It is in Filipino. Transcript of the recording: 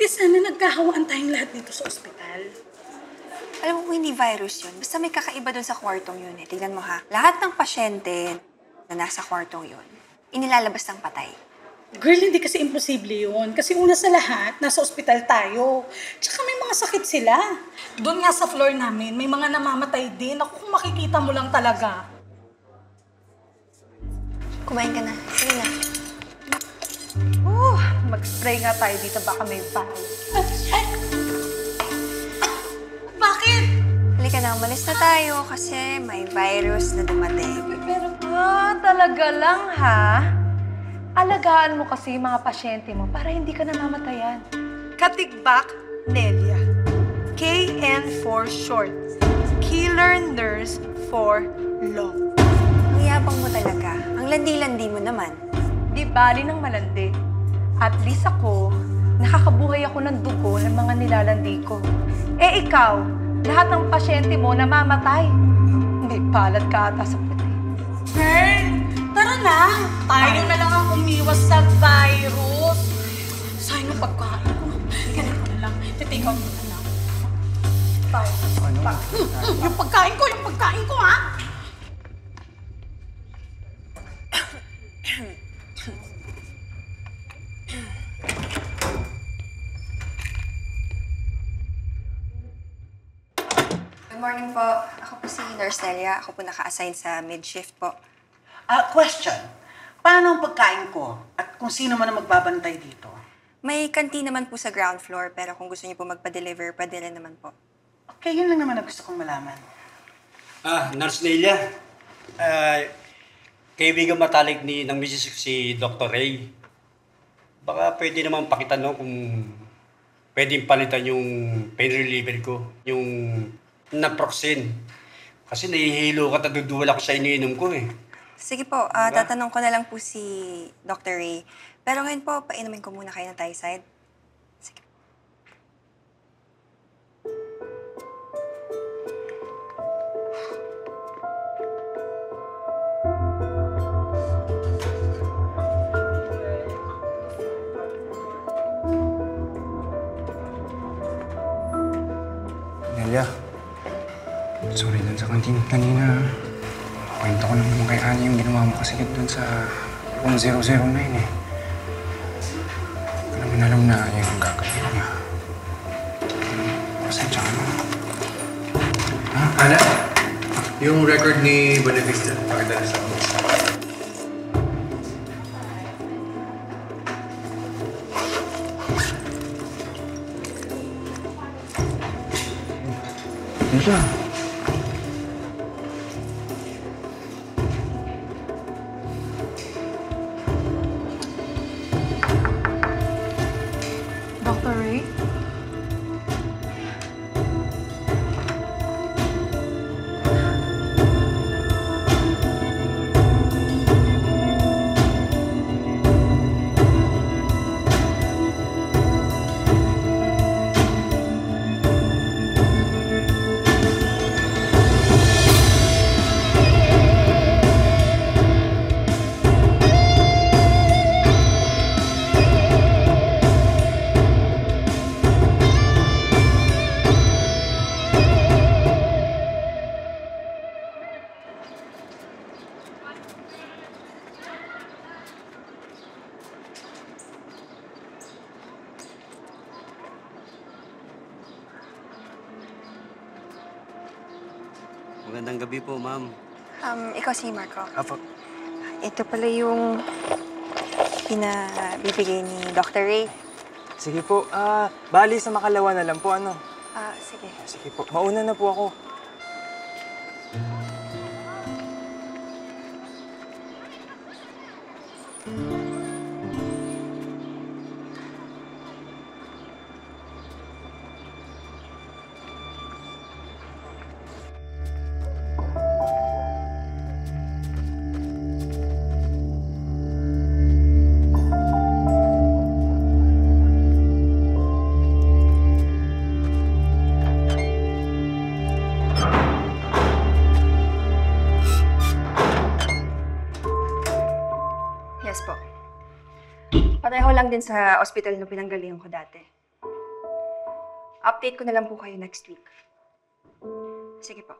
Eh sana nagkahawaan tayong lahat dito sa ospital. Alam mo, hindi virus yun. Basta may kakaiba dun sa kwartong yun eh. Tignan mo ha. Lahat ng pasyente na nasa kwartong yun, inilalabas ng patay. Girl, hindi kasi imposible yun. Kasi una sa lahat, nasa ospital tayo. Tsaka may mga sakit sila. Doon nga sa floor namin, may mga namamatay din. Ako kung makikita mo lang talaga. Kumain ka na. Sige na. Mag-spray nga tayo dito, baka may virus. Bakit? Halika na, umalis na tayo kasi may virus na dumating. Pero talaga lang ha? Alagaan mo kasi yung mga pasyente mo para hindi ka namamatayan. Katigbak, Nelia. KN for short. Killer Nurse for long. Ang yabang mo talaga. Ang landi-landi mo naman. Di bali ng malandi. At least ako, nakakabuhay ako ng dugo ng mga nilalandi ko. Eh ikaw, lahat ng pasyente mo namamatay. May palad ka ata sa puti. Girl, tara na. Tayo na lang ang umiwas sa virus. Sayang ang pagkain ko. Ganito na lang. Titake out mo na lang. Tayo. Yung pagkain ko, ha? Good morning po. Ako po si Nurse Nelia. Ako po naka-assign sa mid-shift po. Question. Paano ang pagkain ko? At kung sino man ang magbabantay dito? May canteen naman po sa ground floor, pero kung gusto niyo po magpa-deliver, pwede rin naman po. Okay, yun lang naman ang gusto kong malaman. Nurse Nelia. Kaibigan matalik ng misis si Dr. Ray. Baka pwede naman pakitanong kung pwedeng palitan yung pain reliever ko, yung naproxen. Kasi nahihilo ka, taduduwal ako sa iniinom ko eh. Sige po, tatanong ko na lang po si Dr. Ray. Pero ngayon po, painumin ko muna kayo ng Thiazide. Sige. Nelia, sorry dun sa kantin kanina. Kwento ko lang naman kay Annie yung ginawa mo kasi dun sa 1009 eh. Alam na yun ang gagawin niya. Pasensya ka na. Ana, yung record ni Bonavista, pakita na sa ako. Nelia. Dr. Ray? Magandang gabi po, ma'am. Ikaw si Marco. Apo. Ito pala yung pinabibigay ni Dr. Ray. Sige po. Bali sa makalawa na lang po, ano? Sige. Sige po. Mauna na po ako. Yes po. Pareho lang din sa ospital na pinanggalingan ko dati. Update ko na lang po kayo next week. Sige po.